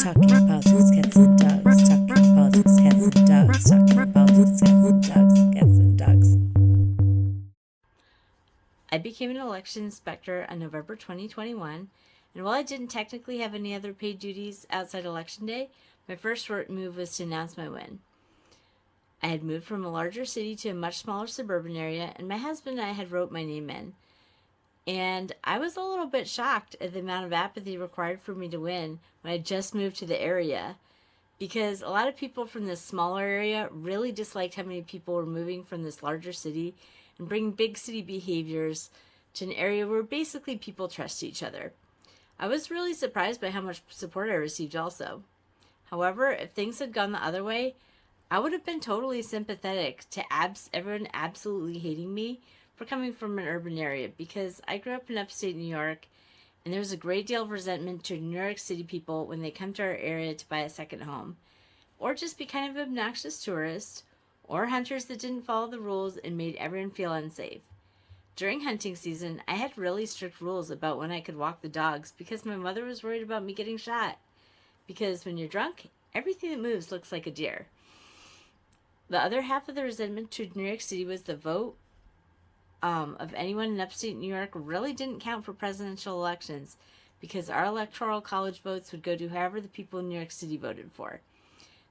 Talking politics, cats and dogs. Talking politics, cats and dogs. Talking politics, cats and dogs. Cats and dogs. I became an election inspector on November 2021, and while I didn't technically have any other paid duties outside Election Day, my first move was to announce my win. I had moved from a larger city to a much smaller suburban area, and my husband and I had wrote my name in. And I was a little bit shocked at the amount of apathy required for me to win when I just moved to the area, because a lot of people from this smaller area really disliked how many people were moving from this larger city and bringing big city behaviors to an area where basically people trust each other. I was really surprised by how much support I received also. However, if things had gone the other way, I would have been totally sympathetic to everyone absolutely hating me for coming from an urban area, because I grew up in upstate New York, and there's a great deal of resentment to New York City people when they come to our area to buy a second home, or just be kind of obnoxious tourists, or hunters that didn't follow the rules and made everyone feel unsafe. During hunting season, I had really strict rules about when I could walk the dogs because my mother was worried about me getting shot. Because when you're drunk, everything that moves looks like a deer. The other half of the resentment to New York City was the vote of anyone in upstate New York really didn't count for presidential elections, because our electoral college votes would go to whoever the people in New York City voted for.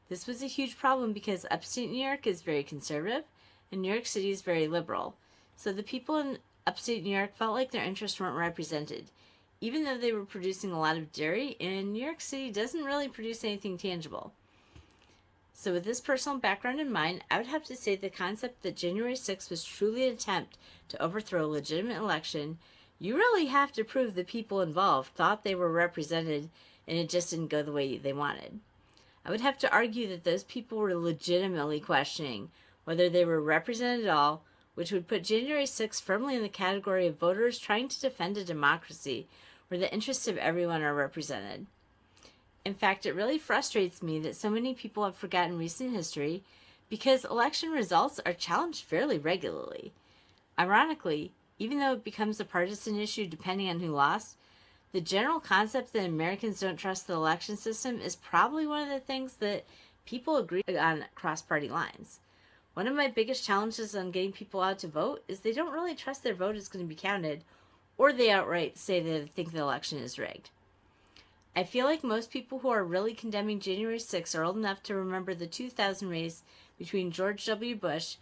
This was a huge problem because upstate New York is very conservative and New York City is very liberal. So the people in upstate New York felt like their interests weren't represented, even though they were producing a lot of dairy, and New York City doesn't really produce anything tangible. So with this personal background in mind, I would have to say the concept that January 6th was truly an attempt to overthrow a legitimate election, you really have to prove the people involved thought they were represented and it just didn't go the way they wanted. I would have to argue that those people were legitimately questioning whether they were represented at all, which would put January 6th firmly in the category of voters trying to defend a democracy where the interests of everyone are represented. In fact, it really frustrates me that so many people have forgotten recent history, because election results are challenged fairly regularly. Ironically, even though it becomes a partisan issue depending on who lost, the general concept that Americans don't trust the election system is probably one of the things that people agree on across party lines. One of my biggest challenges on getting people out to vote is they don't really trust their vote is going to be counted, or they outright say that they think the election is rigged. I feel like most people who are really condemning January 6th are old enough to remember the 2000 race between George W. Bush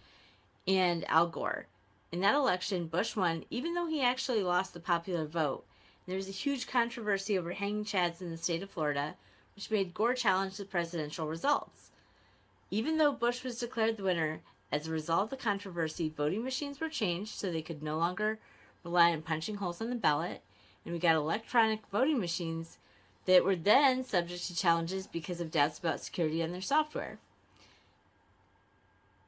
and Al Gore. In that election, Bush won, even though he actually lost the popular vote. There was a huge controversy over hanging chads in the state of Florida, which made Gore challenge the presidential results. Even though Bush was declared the winner, as a result of the controversy, voting machines were changed so they could no longer rely on punching holes on the ballot, and we got electronic voting machines that were then subject to challenges because of doubts about security on their software.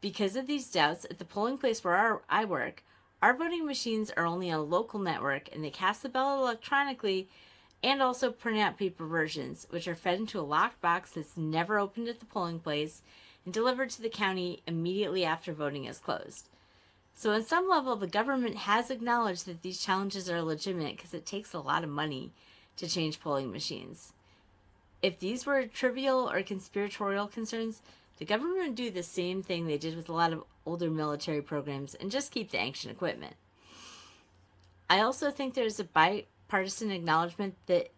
Because of these doubts, at the polling place where I work, our voting machines are only on a local network, and they cast the ballot electronically and also print out paper versions, which are fed into a locked box that's never opened at the polling place and delivered to the county immediately after voting is closed. So on some level, the government has acknowledged that these challenges are legitimate because it takes a lot of money to change polling machines. If these were trivial or conspiratorial concerns, the government would do the same thing they did with a lot of older military programs and just keep the ancient equipment. I also think there's a bipartisan acknowledgement that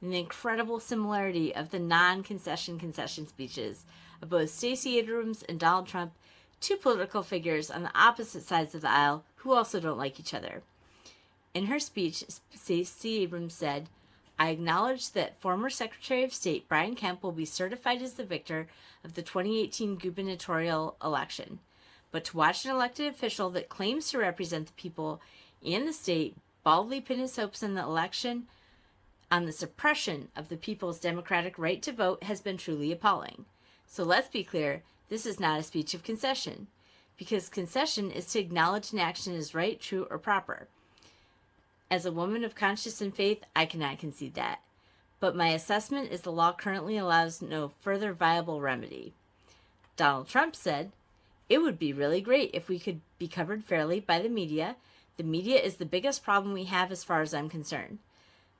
in the incredible similarity of the non-concession concession speeches of both Stacey Abrams and Donald Trump, two political figures on the opposite sides of the aisle who also don't like each other. In her speech, Stacey Abrams said, "I acknowledge that former Secretary of State Brian Kemp will be certified as the victor of the 2018 gubernatorial election. But to watch an elected official that claims to represent the people and the state baldly pin his hopes on the election on the suppression of the people's democratic right to vote has been truly appalling. So let's be clear, this is not a speech of concession, because concession is to acknowledge an action is right, true, or proper. As a woman of conscience and faith, I cannot concede that. But my assessment is the law currently allows no further viable remedy." Donald Trump said, "It would be really great if we could be covered fairly by the media. The media is the biggest problem we have as far as I'm concerned.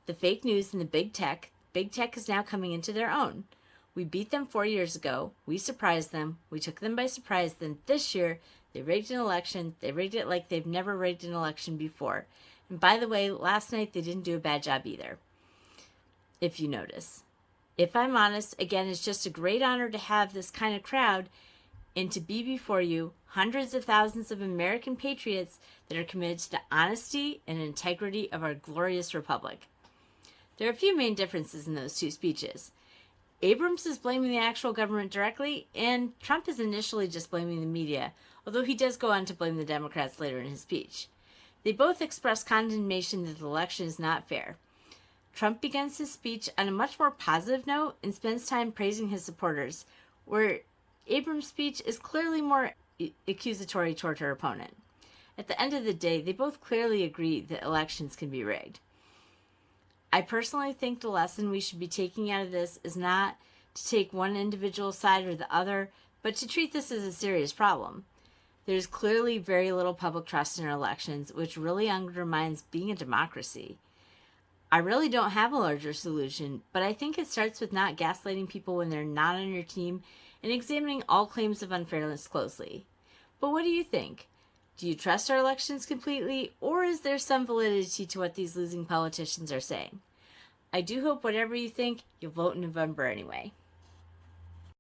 The fake news and the big tech, Big tech is now coming into their own. We beat them 4 years ago. We surprised them. We took them by surprise. Then this year, they rigged an election. They rigged it like they've never rigged an election before. And by the way, last night they didn't do a bad job either, if you notice. If I'm honest, again, it's just a great honor to have this kind of crowd and to be before you, hundreds of thousands of American patriots that are committed to the honesty and integrity of our glorious republic. There are a few main differences in those two speeches. Abrams is blaming the actual government directly, and Trump is initially just blaming the media, although he does go on to blame the Democrats later in his speech. They both express condemnation that the election is not fair. Trump begins his speech on a much more positive note and spends time praising his supporters, where Abrams' speech is clearly more accusatory toward her opponent. At the end of the day, they both clearly agree that elections can be rigged. I personally think the lesson we should be taking out of this is not to take one individual side or the other, but to treat this as a serious problem. There's clearly very little public trust in our elections, which really undermines being a democracy. I really don't have a larger solution, but I think it starts with not gaslighting people when they're not on your team and examining all claims of unfairness closely. But what do you think? Do you trust our elections completely, or is there some validity to what these losing politicians are saying? I do hope whatever you think, you'll vote in November anyway.